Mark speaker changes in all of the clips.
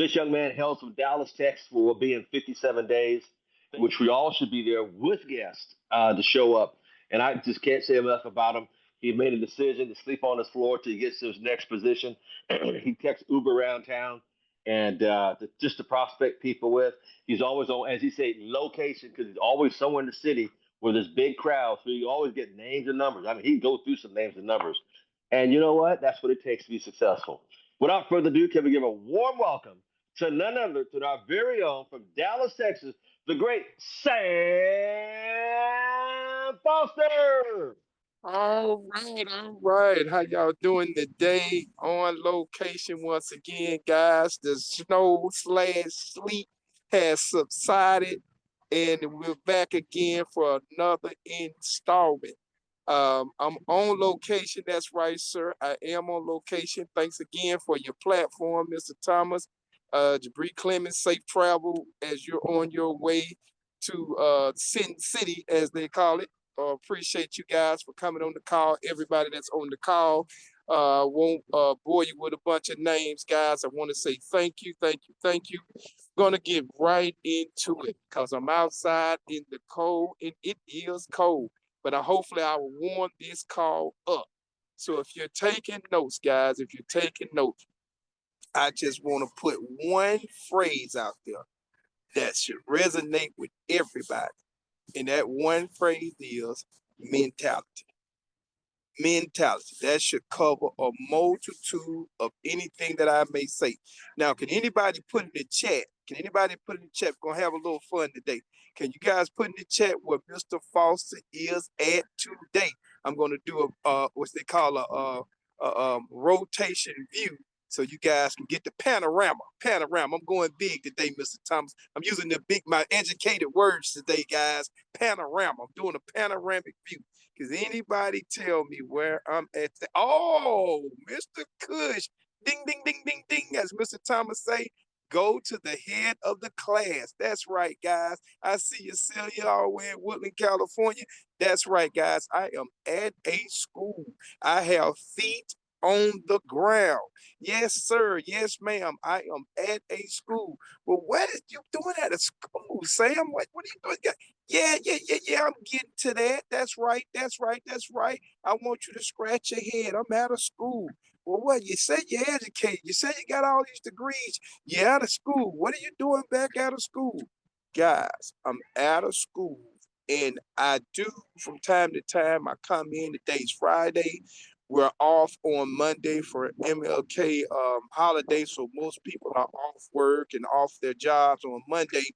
Speaker 1: This young man hails from Dallas, Texas, where we'll be in 57 days, which we all should be there with guests to show up. And I just can't say enough about him. He made a decision to sleep on his floor till he gets to his next position. He takes Uber around town and just to prospect people with. He's always on, as he say, location because he's always somewhere in the city where there's big crowds. So you always get names and numbers. I mean, he can go through some names and numbers. And you know what? That's what it takes to be successful. Without further ado, can we give a warm welcome to none other than our very own from Dallas, Texas, the great Sam Foster.
Speaker 2: All right. How y'all doing today? On location once again, guys. The snow slash sleet has subsided, and we're back again for another installment. I'm on location. That's right, sir. I am on location. Thanks again for your platform, Mr. Thomas. Jabri Clemens, safe travel as you're on your way to Sin City, as they call it. Appreciate you guys for coming on the call. Everybody that's on the call. Won't bore you with a bunch of names, guys. I want to say thank you, thank you, thank you. Gonna get right into it because I'm outside in the cold and it is cold. But hopefully I will warm this call up. So if you're taking notes, guys, if you're taking notes, I just want to put one phrase out there that should resonate with everybody. And that one phrase is mentality. Mentality. That should cover a multitude of anything that I may say. Now, can anybody put in the chat? Can anybody put in the chat? We're gonna have a little fun today. Can you guys put in the chat where Mr. Foster is at today? I'm gonna do a what they call a rotation view so you guys can get the panorama. Panorama. I'm going big today, Mr. Thomas. I'm using my educated words today, guys. Panorama. I'm doing a panoramic view. Cause anybody tell me where I'm at? Oh, Mr. Cush. Ding, ding, ding, ding, ding. As Mr. Thomas say, go to the head of the class. That's right, guys. I see you, Celia, all the way in Woodland, California. That's right, guys. I am at a school. I have feet on the ground. Yes, sir. Yes, ma'am. I am at a school. Well, what are you doing at a school, Sam? What are you doing? Yeah. I'm getting to that. That's right. That's right. That's right. I want you to scratch your head. I'm out of school. Well, what? You said you're educated. You said you got all these degrees. You're out of school. What are you doing back out of school? Guys, I'm out of school. And I do from time to time, I come in. Today's Friday. We're off on Monday for MLK holiday, so most people are off work and off their jobs on Monday.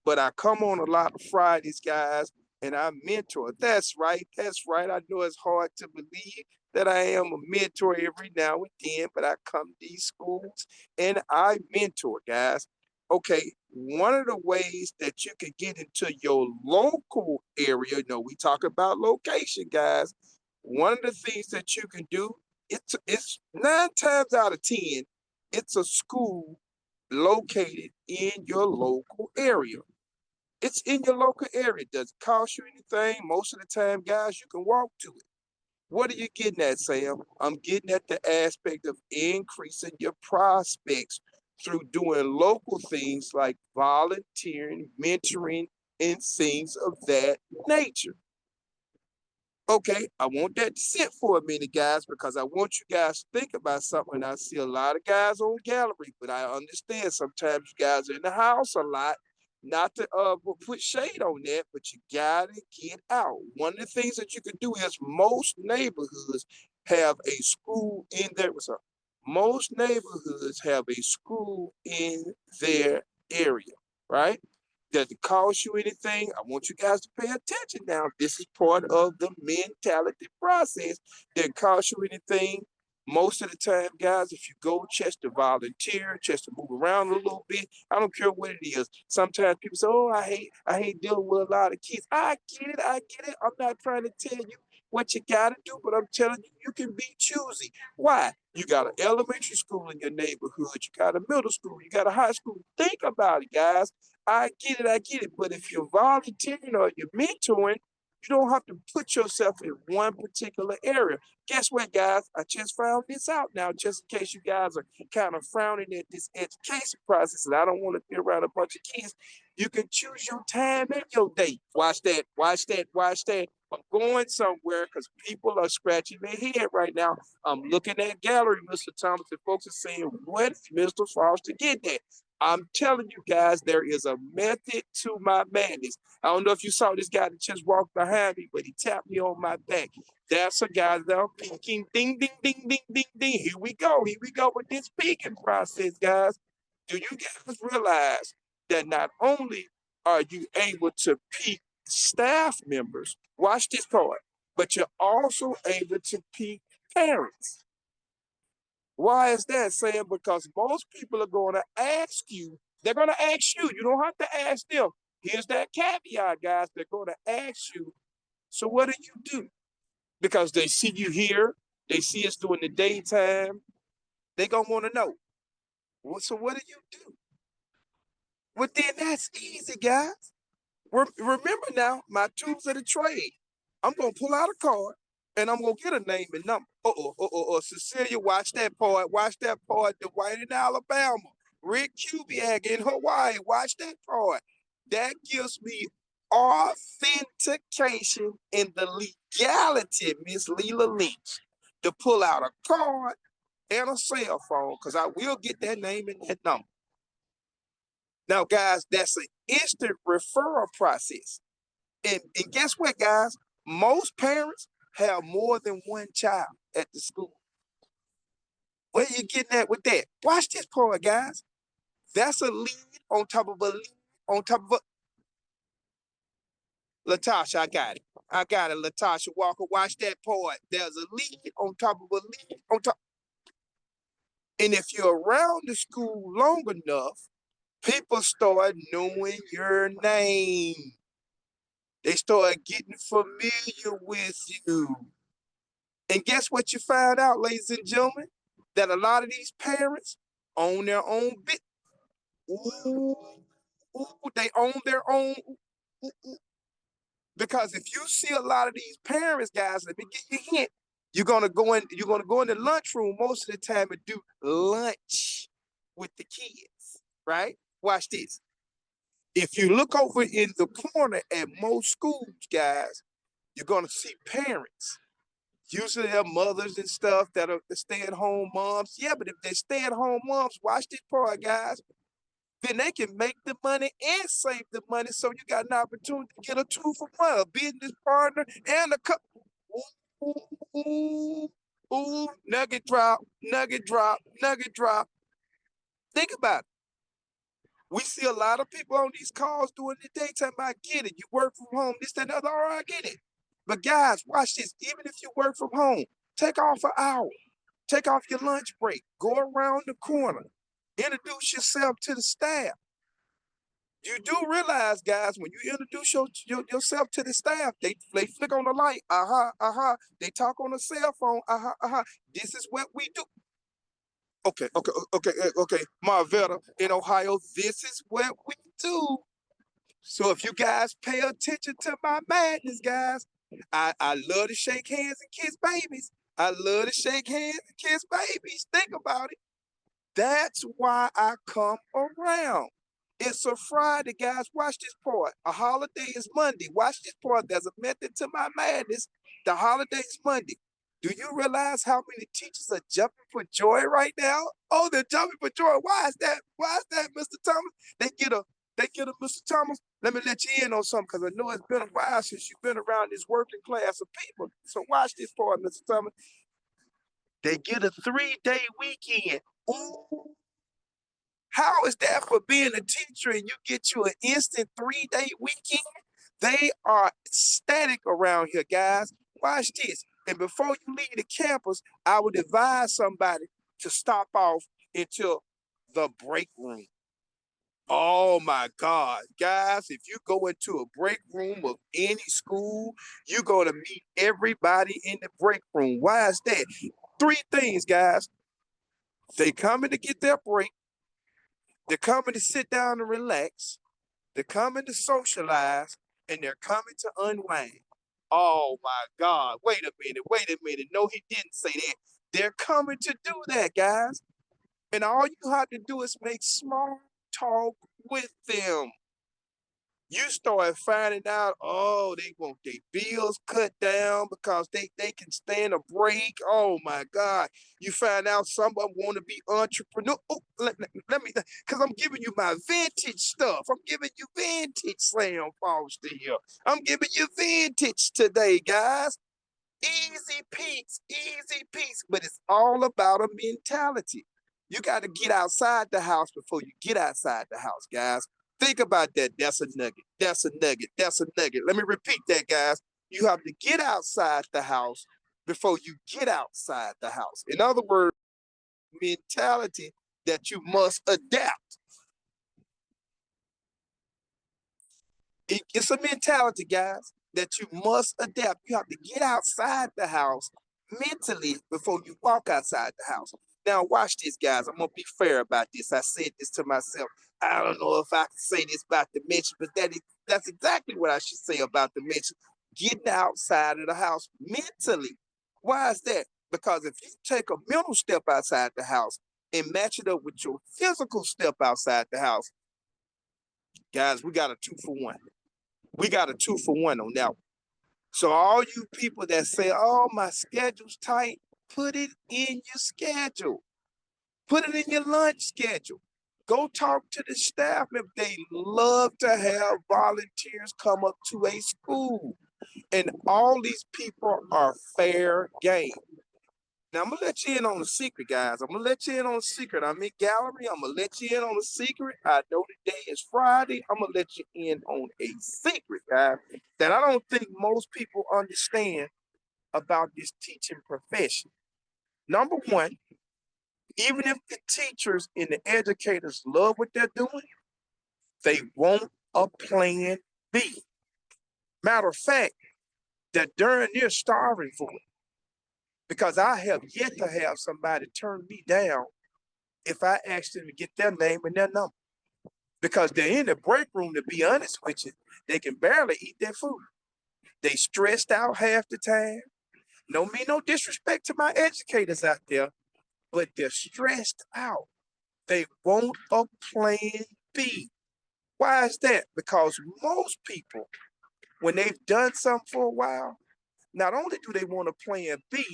Speaker 2: But I come on a lot of Fridays, guys, and I mentor. That's right. That's right. I know it's hard to believe that I am a mentor every now and then, but I come to these schools and I mentor, guys. Okay, one of the ways that you can get into your local area, we talk about location, guys. One of the things that you can do, it's 9 times out of 10, it's a school located in your local area. It's in your local area. It doesn't cost you anything. Most of the time, guys, you can walk to it. What are you getting at, Sam? I'm getting at the aspect of increasing your prospects through doing local things like volunteering, mentoring, and things of that nature. Okay, I want that to sit for a minute, guys, because I want you guys to think about something. I see a lot of guys on gallery, but I understand sometimes you guys are in the house a lot. Not to put shade on that, but you gotta get out. One of the things that you can do is most neighborhoods have a school in their so most neighborhoods have a school in their area, right? Doesn't cost you anything. I want you guys to pay attention now. This is part of the mentality process. Doesn't cost you anything. Most of the time, guys, if you go just to volunteer, just to move around a little bit, I don't care what it is. Sometimes people say, "Oh, I hate dealing with a lot of kids." I get it, I get it. I'm not trying to tell you what you gotta do, but I'm telling you, you can be choosy. Why? You got an elementary school in your neighborhood, you got a middle school, you got a high school. Think about it, guys. I get it. But if you're volunteering or you're mentoring, You don't have to put yourself in one particular area. Guess what, guys? I just found this out now, just in case you guys are kind of frowning at this education process, and I don't want to be around a bunch of kids. You can choose your time and your date. Watch that, watch that, watch that. I'm going somewhere because people are scratching their head right now. I'm looking at gallery, Mr. Thomas, and folks are saying, what Mr. Foster get that? I'm telling you guys, there is a method to my madness. I don't know if you saw this guy that just walked behind me, but he tapped me on my back. That's a guy that I'm peeking. Ding, ding, ding, ding, ding, ding. Here we go. Here we go with this peeking process, guys. Do you guys realize that not only are you able to peek staff members, watch this part, but you're also able to peek parents? Why is that, Sam? Because most people are going to ask you, they're going to ask you. You don't have to ask them. Here's that caveat, guys. They're going to ask you, so what do you do? Because they see you here, they see us during the daytime. They're going to want to know, well, so what do you do? Well, then that's easy, guys. Remember now, my tools of the trade. I'm going to pull out a card and I'm going to get a name and number. Cecilia, watch that part. Watch that part. Dwight in Alabama. Rick Kubiak in Hawaii. Watch that part. That gives me authentication in the legality, Miss Leela Lynch, to pull out a card and a cell phone, because I will get that name and that number. Now, guys, that's an instant referral process. And guess what, guys? Most parents have more than one child at the school. Where you getting at with that? Watch this part, guys. That's a lead on top of a lead on top of a. Latasha, I got it. I got it, Latasha Walker. Watch that part. There's a lead on top of a lead on top. And if you're around the school long enough, people start knowing your name. They start getting familiar with you. And guess what you found out, ladies and gentlemen? That a lot of these parents own their own bit. Ooh, they own their own. Ooh. Because if you see a lot of these parents, guys, let me give you a hint. You're gonna go in the lunchroom most of the time and do lunch with the kids, right? Watch this. If you look over in the corner at most schools, guys, you're gonna see parents. Usually they're mothers and stuff that are the stay-at-home moms. Yeah, but if they're stay-at-home moms, watch this part, guys. Then they can make the money and save the money, so you got an opportunity to get a 2-for-1, a business partner, and a cup. Ooh, nugget drop, nugget drop, nugget drop. Think about it. We see a lot of people on these calls during the daytime. I get it. You work from home, this, that, and the other. All right, I get it. But guys, watch this. Even if you work from home, take off an hour. Take off your lunch break. Go around the corner. Introduce yourself to the staff. You do realize, guys, when you introduce yourself to the staff, they flick on the light. They talk on the cell phone. This is what we do. Okay. Marvetta in Ohio, this is what we do. So if you guys pay attention to my madness, guys, I love to shake hands and kiss babies. I love to shake hands and kiss babies. Think about it. That's why I come around. It's a Friday, guys. Watch this part. A holiday is Monday. Watch this part. There's a method to my madness. The holiday is Monday. Do you realize how many teachers are jumping for joy right now? Oh, they're jumping for joy. Why is that? Why is that, Mr. Thomas? They get a Mr. Thomas. Let me let you in on something, because I know it's been a while since you've been around this working class of people. So watch this part, Mr. Thomas. They get a 3-day weekend. Ooh. How is that for being a teacher and you get you an instant 3-day weekend? They are static around here, guys. Watch this. And before you leave the campus, I would advise somebody to stop off into the break room. Oh my God, guys, if you go into a break room of any school, you're going to meet everybody in the break room. Why is that? 3 things, guys. They coming to get their break. They're coming to sit down and relax. They're coming to socialize, and they're coming to unwind. Oh my God. Wait a minute. Wait a minute. No, he didn't say that. They're coming to do that, guys. And all you have to do is make small talk with them. You start finding out, oh, they want their bills cut down because they can stand a break. Oh my God. You find out some of them want to be entrepreneur. Oh, let me, because I'm giving you my vintage stuff. I'm giving you vintage Slam Foster here. I'm giving you vintage today, guys. Easy peaks, easy peaks. But it's all about a mentality. You got to get outside the house before you get outside the house, guys. Think about that. That's a nugget. That's a nugget. That's a nugget. Let me repeat that, guys. You have to get outside the house before you get outside the house. In other words, mentality that you must adapt. It's a mentality, guys, that you must adapt. You have to get outside the house mentally before you walk outside the house. Now, watch this, guys. I'm gonna be fair about this. I said this to myself. I don't know if I can say this about the mention, but that's exactly what I should say about the mention. Getting outside of the house mentally. Why is that? Because if you take a mental step outside the house and match it up with your physical step outside the house, guys, we got a 2-for-1. We got a 2-for-1 on that one. So all you people that say, oh, my schedule's tight, put it in your schedule. Put it in your lunch schedule. Go talk to the staff if they love to have volunteers come up to a school. And all these people are fair game. Now, I'm going to let you in on a secret, guys. I'm going to let you in on a secret. I'm in gallery. I'm going to let you in on a secret. I know today is Friday. I'm going to let you in on a secret, guys, that I don't think most people understand about this teaching profession. Number one, even if the teachers and the educators love what they're doing, they want a plan B. Matter of fact, that darn near starving for it. Because I have yet to have somebody turn me down if I ask them to get their name and their number. Because they're in the break room, to be honest with you, they can barely eat their food. They stressed out half the time. No mean no disrespect to my educators out there, but they're stressed out. They want a plan B. Why is that? Because most people, when they've done something for a while, not only do they want a plan B,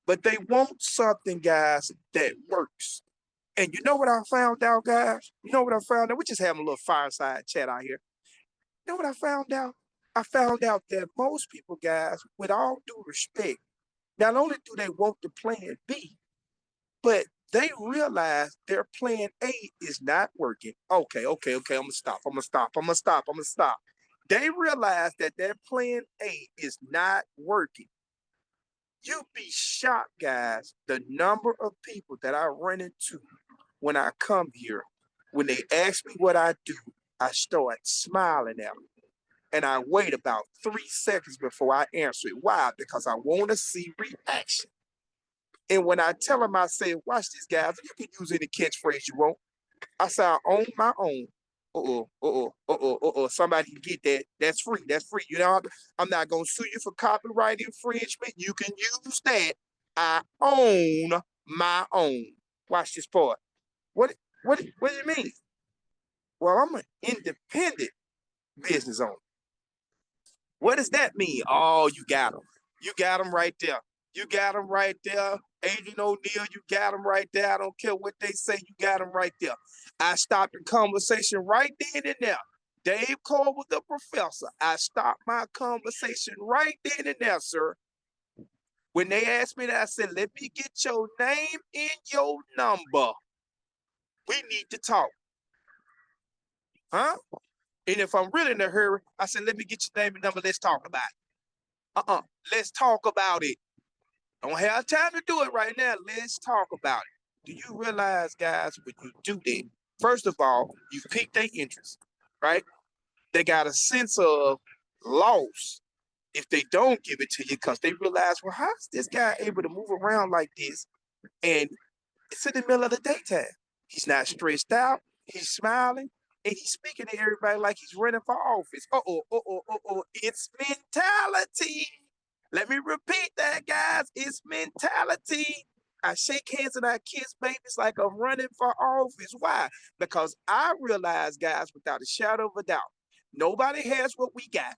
Speaker 2: but they want something, guys, that works. And you know what I found out, guys? You know what I found out? We just having a little fireside chat out here. You know what I found out? I found out that most people, guys, with all due respect, not only do they want the plan B, but they realize their plan A is not working. Okay. I'm gonna stop. They realize that their plan A is not working. You'd be shocked, guys, the number of people that I run into when I come here. When they ask me what I do, I start smiling at them. And I wait about 3 seconds before I answer it. Why? Because I want to see reaction. And when I tell them, I say, watch this, guys. You can use any catchphrase you want. I say, I own my own. Somebody can get that. That's free. That's free. You know, I'm not going to sue you for copyright infringement. You can use that. I own my own. Watch this part. What do you mean? Well, I'm an independent business owner. What does that mean? Oh, you got them. You got them right there. You got them right there. Adrian O'Neal, you got them right there. I don't care what they say, you got them right there. I stopped the conversation right then and there. Dave Cole was the professor. I stopped my conversation right then and there, sir. When they asked me that, I said, let me get your name and your number. We need to talk. Huh? And if I'm really in a hurry, I said, let me get your name and number. Let's talk about it. Let's talk about it. Don't have time to do it right now. Let's talk about it. Do you realize, guys, when you do that, first of all, you pique their interest, right? They got a sense of loss if they don't give it to you because they realize, well, how is this guy able to move around like this? And it's in the middle of the daytime. He's not stressed out. He's smiling. And he's speaking to everybody like he's running for office. It's mentality. Let me repeat that, guys. It's mentality. I shake hands and I kiss babies like I'm running for office. Why? Because I realize, guys, without a shadow of a doubt, nobody has what we got.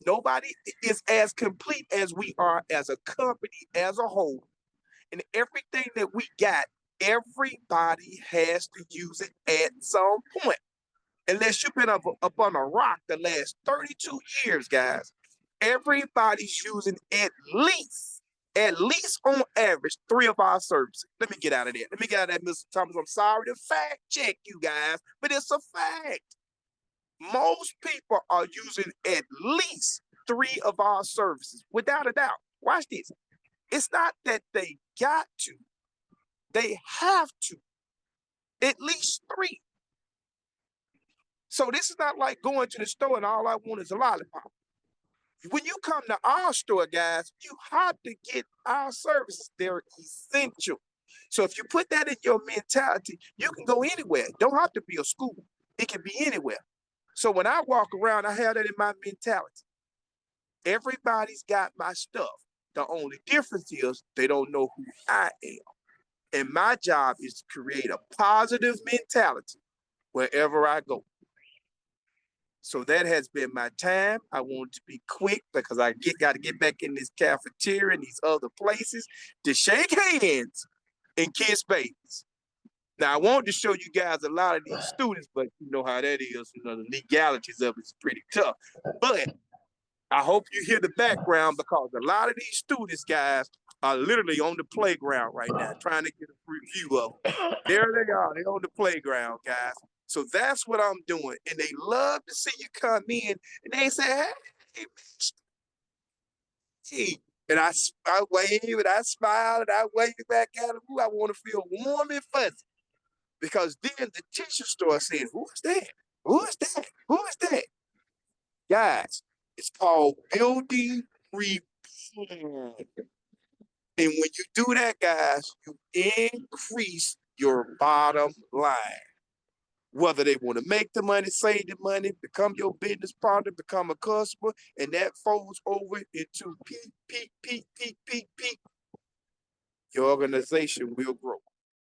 Speaker 2: Nobody is as complete as we are as a company as a whole. And everything that we got, everybody has to use it at some point. Unless you've been up on a rock the last 32 years, guys, everybody's using at least on average, 3 of our services. Let me get out of there. Let me get out of that, Mr. Thomas. I'm sorry to fact check you guys, but it's a fact. Most people are using at least 3 of our services, without a doubt. Watch this. It's not that they got to, they have to. At least 3. So this is not like going to the store and all I want is a lollipop. When you come to our store, guys, you have to get our services. They're essential. So if you put that in your mentality, you can go anywhere. It don't have to be a school. It can be anywhere. So when I walk around, I have that in my mentality. Everybody's got my stuff. The only difference is they don't know who I am. And my job is to create a positive mentality wherever I go. So that has been my time. I want to be quick because I got to get back in this cafeteria and these other places to shake hands and kiss babies. Now, I wanted to show you guys a lot of these students, but you know how that is. You know, the legalities of it's pretty tough. But I hope you hear the background because a lot of these students, guys, are literally on the playground right now trying to get a review of them. There they are. They're on the playground, guys. So that's what I'm doing. And they love to see you come in and they say, hey, hey. And I wave and I smile and I wave back at them. Ooh, I want to feel warm and fuzzy. Because then the teacher starts saying, who is that? Who is that? Who is that? Guys, it's called building repair. And when you do that, guys, you increase your bottom line. Whether they want to make the money, save the money, become your business partner, become a customer, and that folds over into peak. Your organization will grow.